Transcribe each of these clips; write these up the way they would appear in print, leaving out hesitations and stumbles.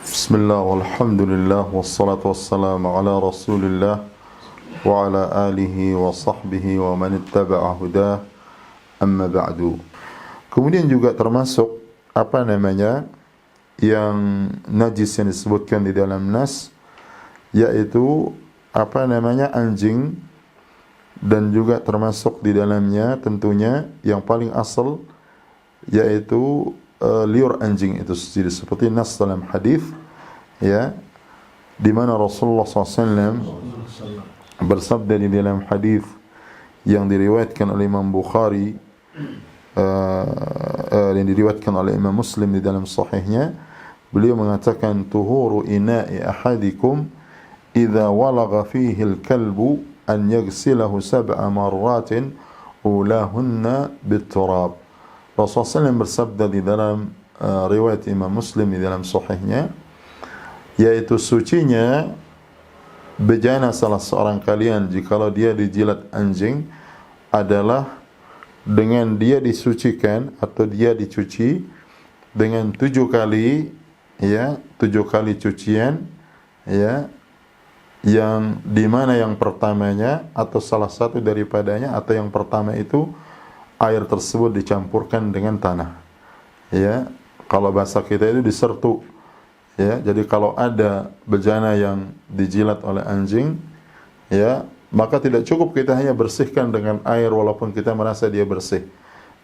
Bismillah walhamdulillah wassalatu wassalamu ala rasulillah wa ala alihi wa sahbihi wa man ittaba'a hudah amma ba'du. Kemudian juga termasuk yang najis yang disebutkan di dalam nas, yaitu anjing, dan juga termasuk di dalamnya tentunya yang paling asal yaitu liur anjing itu sendiri, seperti nas dalam hadis, ya, di mana Rasulullah SAW bersabda di dalam hadis yang diriwayatkan oleh Imam Bukhari dan diriwayatkan oleh Imam Muslim di dalam sahihnya. Beliau mengatakan, tuhuru ina'i ahadikum idza walagha fihi al-kalbu an yaghsilahu sab'a marratin ulahunna bit-turab. Rasulullah SAW bersabda di dalam riwayat Imam Muslim di dalam sahihnya, yaitu sucinya bejana salah seorang kalian jikalau dia dijilat anjing adalah dengan dia disucikan atau dia dicuci dengan 7 kali, ya, 7 kali cucian, ya, yang dimana yang pertamanya atau salah satu daripadanya atau yang pertama itu air tersebut dicampurkan dengan tanah, ya. Kalau bahasa kita itu disertu, ya. Jadi kalau ada bejana yang dijilat oleh anjing, ya, maka tidak cukup kita hanya bersihkan dengan air walaupun kita merasa dia bersih.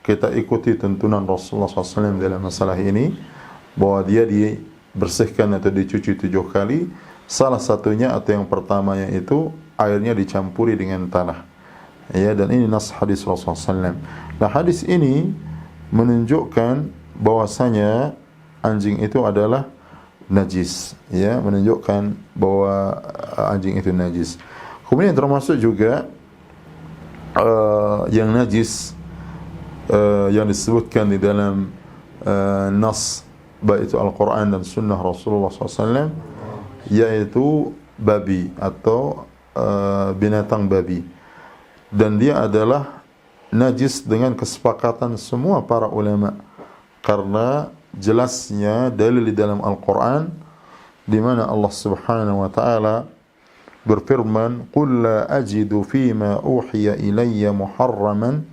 Kita ikuti tuntunan Rasulullah SAW dalam masalah ini, bahwa dia dibersihkan atau dicuci 7 kali. Salah satunya atau yang pertamanya itu airnya dicampuri dengan tanah, ya. Dan ini nas hadis Rasulullah SAW. Nah, hadis ini menunjukkan bahwasanya anjing itu adalah najis, ya, menunjukkan bahwa anjing itu najis. Kemudian termasuk juga yang najis yang disebutkan di dalam nas, baik itu Al-Quran dan Sunnah Rasulullah SAW, yaitu babi atau binatang babi, dan dia adalah najis dengan kesepakatan semua para ulama, karena jelasnya dalil di dalam Al-Quran di mana Allah Subhanahu wa taala berfirman, "Qul la ajidu fima uhiya ilayya muharraman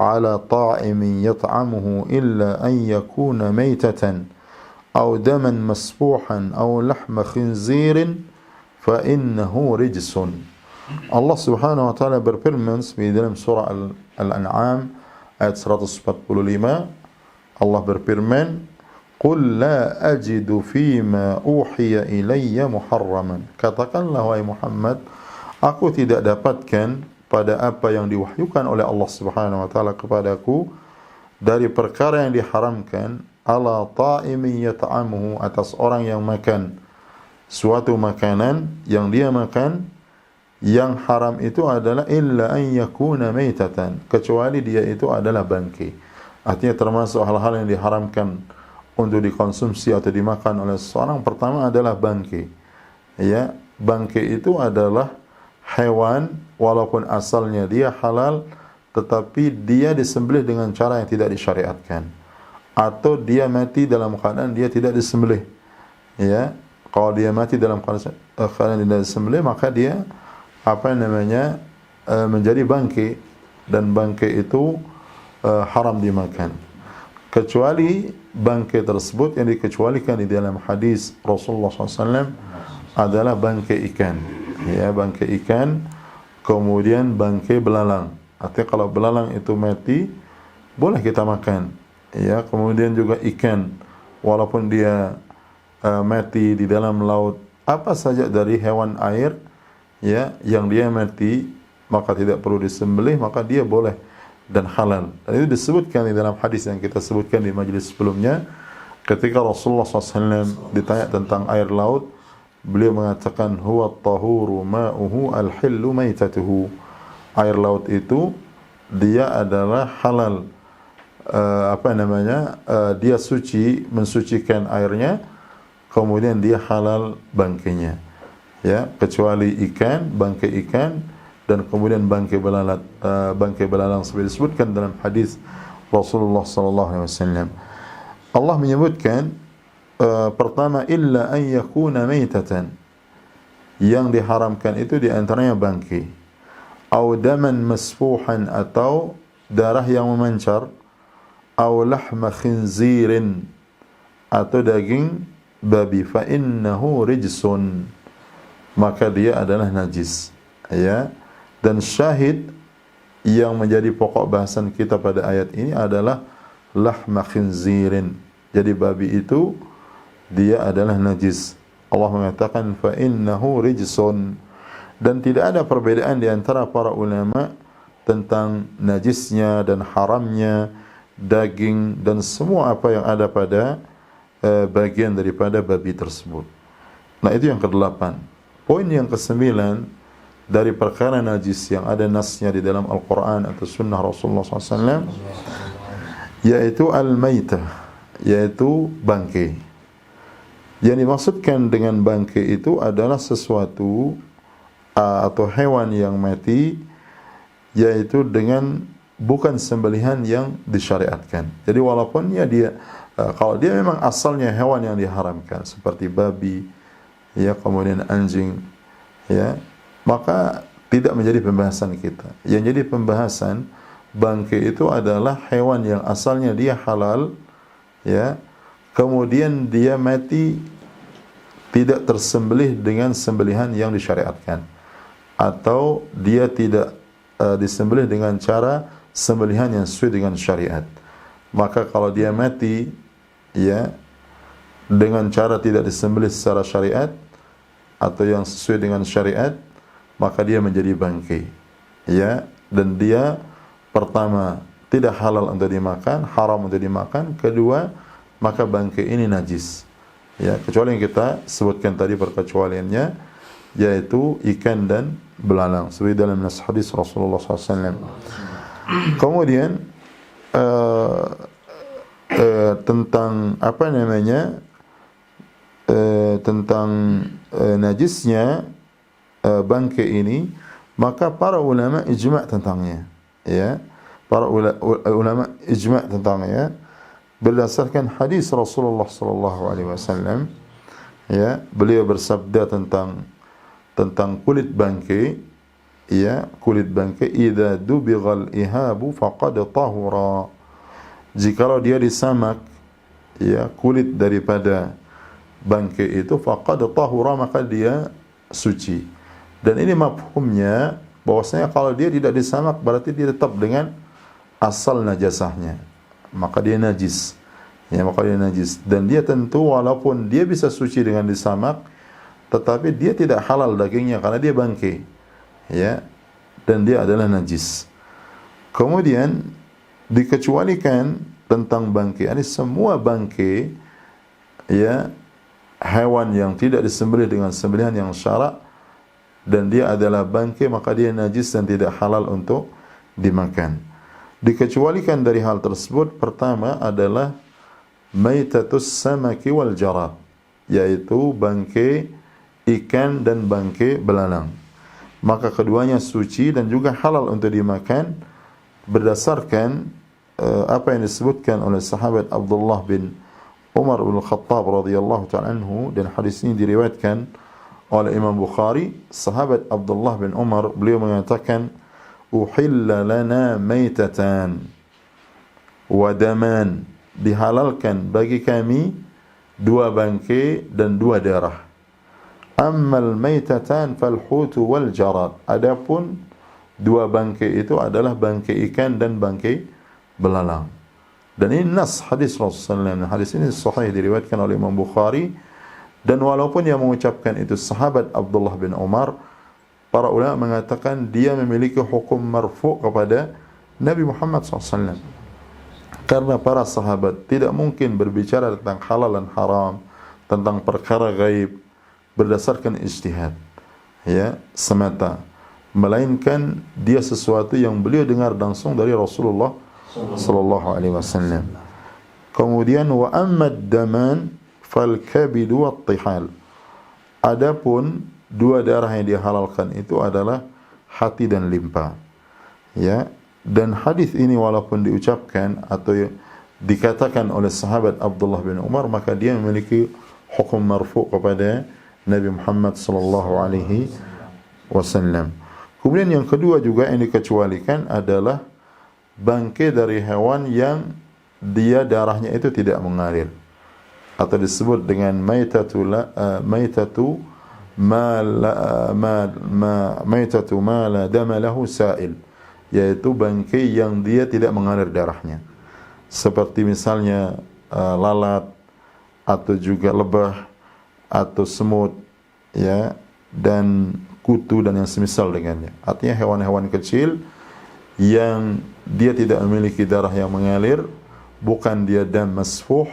ala ta'imin yat'amuhu illa an yakuna maytatan aw daman masfuhan aw lahma khinzirin fa innahu rijsun." Allah Subhanahu wa taala berfirman di dalam surah Al-An'am ayat 145. Allah berfirman, "Qul la ajidu fima uhiya ilayya muharraman." Katakanlah wahai Muhammad, aku tidak dapatkan pada apa yang diwahyukan oleh Allah Subhanahu wa taala kepadaku dari perkara yang diharamkan, ala ta'imin yata'amuhu, atas orang yang makan suatu makanan yang dia makan, yang haram itu adalah illa an yakuna maitatan, kecuali dia itu adalah bangkai. Artinya termasuk hal-hal yang diharamkan untuk dikonsumsi atau dimakan oleh seseorang, pertama adalah bangkai. Ya, bangkai itu adalah hewan walaupun asalnya dia halal, tetapi dia disembelih dengan cara yang tidak disyariatkan, atau dia mati dalam keadaan dia tidak disembelih. Ya, kalau dia mati dalam keadaan tidak disembelih, maka dia menjadi bangkai, dan bangkai itu haram dimakan, kecuali bangkai tersebut yang dikecualikan di dalam hadis Rasulullah SAW adalah bangkai ikan, ya, bangkai ikan, kemudian bangkai belalang. Artinya kalau belalang itu mati boleh kita makan, ya. Kemudian juga ikan walaupun dia mati di dalam laut, apa saja dari hewan air, ya, yang dia mati maka tidak perlu disembelih, maka dia boleh dan halal. Dan itu disebutkan di dalam hadis yang kita sebutkan di majlis sebelumnya, ketika Rasulullah SAW ditanya tentang air laut, beliau mengatakan, huwa tahuru ma'uhu al-hillu maitatuhu. Air laut itu dia adalah halal, dia suci, mensucikan airnya, kemudian dia halal bangkainya, ya, kecuali ikan, bangkai ikan, dan kemudian bangkai belalang seperti disebutkan dalam hadis Rasulullah sallallahu alaihi wasallam. Allah menyebutkan pertama illa an yakuna maitatan, yang diharamkan itu di antaranya bangkai, au daman masfuhan, atau darah yang memancar, au lahma khinzirin, atau daging babi, fa innahu rijsun, maka dia adalah najis. Ya, dan syahid yang menjadi pokok bahasan kita pada ayat ini adalah lahma khinzirin. Jadi babi itu dia adalah najis. Allah mengatakan fa innahu rijsun, dan tidak ada perbedaan di antara para ulama tentang najisnya dan haramnya daging dan semua apa yang ada pada bagian daripada babi tersebut. Nah, itu yang ke-8. Poin yang ke-9 dari perkara najis yang ada nasnya di dalam Al-Quran atau sunnah Rasulullah SAW, yaitu al-maitah, yaitu bangkai. Yang dimaksudkan dengan bangkai itu adalah sesuatu atau hewan yang mati, yaitu dengan bukan sembelihan yang disyariatkan. Jadi walaupun dia kalau dia memang asalnya hewan yang diharamkan seperti babi, ya, kemudian anjing, ya, maka tidak menjadi pembahasan kita. Yang jadi pembahasan bangkai itu adalah hewan yang asalnya dia halal, ya, kemudian dia mati tidak tersembelih dengan sembelihan yang disyariatkan, atau dia tidak disembelih dengan cara sembelihan yang sesuai dengan syariat. Maka kalau dia mati, ya, dengan cara tidak disembelih secara syariat atau yang sesuai dengan syariat, maka dia menjadi bangkai, ya, dan dia pertama tidak halal untuk dimakan, haram untuk dimakan. Kedua, maka bangkai ini najis, ya, kecuali yang kita sebutkan tadi perkecualiannya, yaitu ikan dan belalang seperti dalam hadis Rasulullah SAW. Kemudian tentang apa namanya, tentang najisnya bangkai ini, maka para ulama ijma' tentangnya, ya, para ulama ijma' tentangnya berdasarkan hadis Rasulullah sallallahu alaihi wasallam, ya, beliau bersabda tentang kulit bangkai, ya, kulit bangkai, idza dubighal ihabu faqad tahura, jikalau dia disamak, ya, kulit daripada bangkai itu, faqad tahura, maka dia suci. Dan ini mafhumnya bahwasanya kalau dia tidak disamak berarti dia tetap dengan asal najasahnya, maka dia najis, ya, maka dia najis. Dan dia tentu walaupun dia bisa suci dengan disamak, tetapi dia tidak halal dagingnya karena dia bangkai, ya, dan dia adalah najis. Kemudian dikecualikan tentang bangkai, ini semua bangkai, ya, hewan yang tidak disembelih dengan sembelihan yang syarak dan dia adalah bangkai, maka dia najis dan tidak halal untuk dimakan. Dikecualikan dari hal tersebut, pertama adalah maitatus samaki wal jarad, yaitu bangkai ikan dan bangkai belalang. Maka keduanya suci dan juga halal untuk dimakan berdasarkan apa yang disebutkan oleh sahabat Abdullah bin Umar bin Khattab radhiyallahu ta'ala anhu, dan hadis ini diriwayatkan oleh Imam Bukhari. Sahabat Abdullah bin Umar, beliau mengatakan, uhilla lana maitatan wa daman, dihalalkan bagi kami dua bangkai dan dua darah. Ammal maitatan fal hutu wal jarad, adapun dua bangkai itu adalah bangkai ikan dan bangkai belalang. Dan ini nas hadis Rasulullah SAW. Hadis ini sahih, diriwayatkan oleh Imam Bukhari. Dan walaupun yang mengucapkan itu sahabat Abdullah bin Umar, para ulama mengatakan dia memiliki hukum marfu' kepada Nabi Muhammad SAW. Karena para sahabat tidak mungkin berbicara tentang halal dan haram, tentang perkara gaib berdasarkan ijtihad, ya, semata, melainkan dia sesuatu yang beliau dengar langsung dari Rasulullah sallallahu alaihi wasallam. Kemudian wa ammad daman fal kabidu wat tihal, adapun dua darah yang dihalalkan itu adalah hati dan limpa, ya. Dan hadis ini walaupun diucapkan atau dikatakan oleh sahabat Abdullah bin Umar, maka dia memiliki hukum marfu' kepada Nabi Muhammad sallallahu alaihi wasallam. Kemudian yang kedua juga yang dikecualikan adalah bangkai dari hewan yang dia darahnya itu tidak mengalir, atau disebut dengan maitatu ma la dama lahu sa'il, yaitu bangkai yang dia tidak mengalir darahnya, seperti misalnya lalat atau juga lebah atau semut, ya, dan kutu dan yang semisal dengannya. Artinya hewan-hewan kecil yang dia tidak memiliki darah yang mengalir, bukan dia dam masfuh,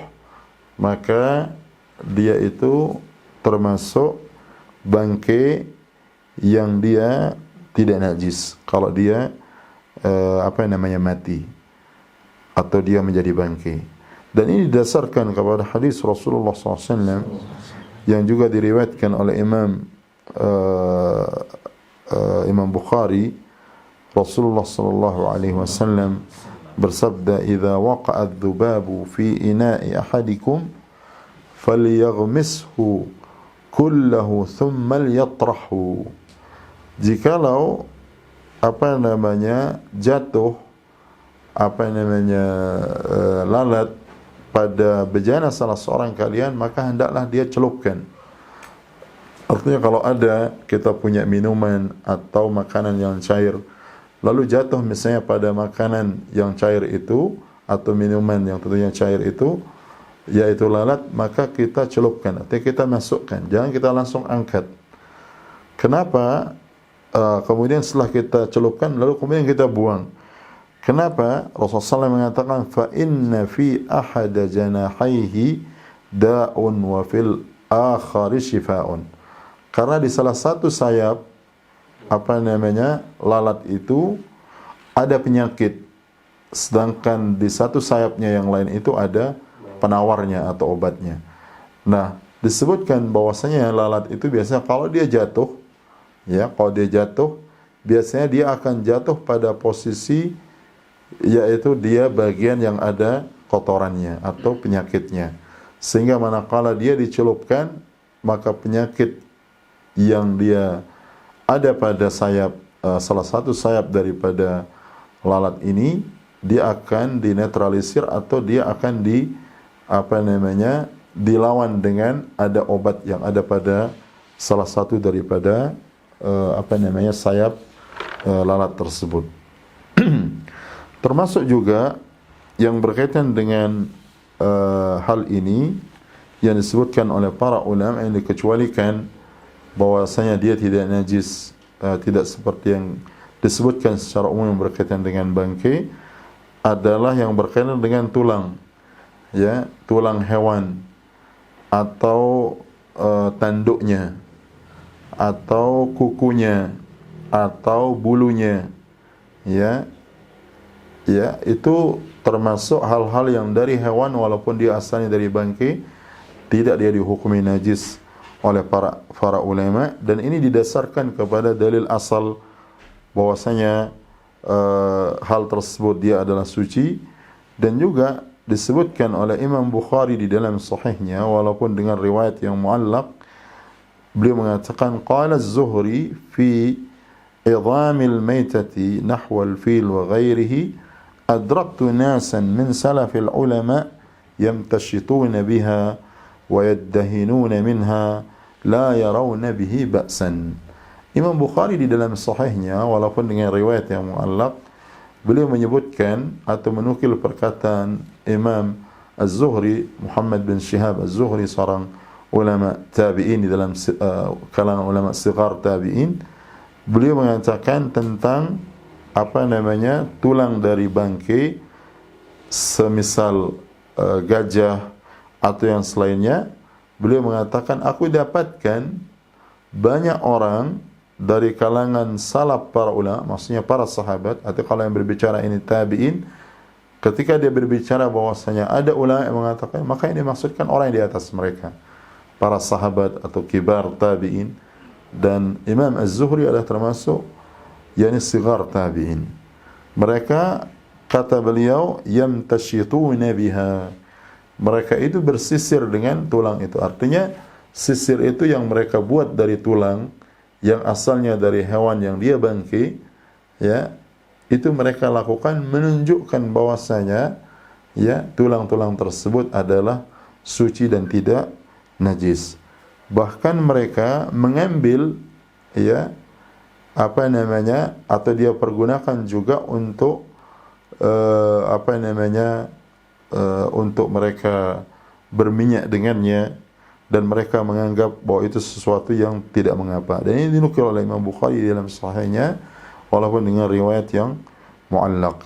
maka dia itu termasuk bangkai yang dia tidak najis kalau dia mati atau dia menjadi bangkai. Dan ini didasarkan kepada hadis Rasulullah SAW yang juga diriwayatkan oleh Imam Bukhari. Rasulullah sallallahu alaihi wasallam bersabda, "Idza waqa'a adz-dzubabu fi ina'i ahadikum falyaghmishu kullahu thumma liyatrahu." Jikalau jatuh lalat pada bejana salah seorang kalian, maka hendaklah dia celupkan. Artinya kalau ada kita punya minuman atau makanan yang cair, lalu jatuh misalnya pada makanan yang cair itu atau minuman yang tentunya cair itu, yaitu lalat, maka kita celupkan, artinya kita masukkan, jangan kita langsung angkat. Kenapa? Kemudian setelah kita celupkan, lalu kemudian kita buang. Kenapa? Rasulullah SAW mengatakan, fa inna fi ahada janahaihi da'un wa fil akhari shifa'un. Karena di salah satu sayap lalat itu ada penyakit, sedangkan di satu sayapnya yang lain itu ada penawarnya atau obatnya. Nah, disebutkan bahwasanya lalat itu biasanya kalau dia jatuh, biasanya dia akan jatuh pada posisi, yaitu dia bagian yang ada kotorannya atau penyakitnya, sehingga manakala dia dicelupkan, maka penyakit yang dia ada pada sayap, salah satu sayap daripada lalat ini, dia akan dinetralisir atau dia akan dilawan dengan ada obat yang ada pada salah satu daripada sayap lalat tersebut. Termasuk juga yang berkaitan dengan hal ini yang disebutkan oleh para ulama, yang dikecualikan bahwasanya dia tidak najis, tidak seperti yang disebutkan secara umum yang berkaitan dengan bangkai, adalah yang berkaitan dengan tulang, ya, tulang hewan atau tanduknya atau kukunya atau bulunya, ya, itu termasuk hal-hal yang dari hewan walaupun dia asalnya dari bangkai, tidak dia dihukumi najis oleh para ulama. Dan ini didasarkan kepada dalil asal bahwasanya hal tersebut dia adalah suci, dan juga disebutkan oleh Imam Bukhari di dalam sahihnya walaupun dengan riwayat yang muallaq. Beliau mengatakan, qala az-Zuhri fi idhamil maitati nahwa al-fil wa ghairihi adraktu nasan min salafil ulama yamtashituna biha wa yaddahinuna minha la yarawna bihi ba'san. Imam Bukhari di dalam sahihnya walaupun dengan riwayat yang muallaq, beliau menyebutkan atau menukil perkataan Imam Az-Zuhri, Muhammad bin Shihab Az-Zuhri, seorang ulama tabi'in di dalam kalangan ulama sigar tabi'in. Beliau mengatakan tentang tulang dari bangkai, semisal gajah atau yang selainnya. Beliau mengatakan, aku dapatkan banyak orang dari kalangan salaf para ulama, maksudnya para sahabat, atau kalau yang berbicara ini tabi'in, ketika dia berbicara bahwasanya ada ulama yang mengatakan, maka ini maksudkan orang yang di atas mereka, para sahabat atau kibar tabi'in. Dan Imam Az-Zuhri adalah termasuk sigar tabi'in. Mereka, kata beliau, yamtashituna biha, mereka itu bersisir dengan tulang itu. Artinya sisir itu yang mereka buat dari tulang yang asalnya dari hewan yang dia bangkai, ya, itu mereka lakukan menunjukkan bahwasanya ya tulang-tulang tersebut adalah suci dan tidak najis. Bahkan mereka mengambil ya apa namanya, atau dia pergunakan juga untuk untuk mereka berminyak dengannya, dan mereka menganggap bahwa itu sesuatu yang tidak mengapa. Dan ini dinukil oleh Imam Bukhari dalam sahihnya walaupun dengan riwayat yang mu'allaq.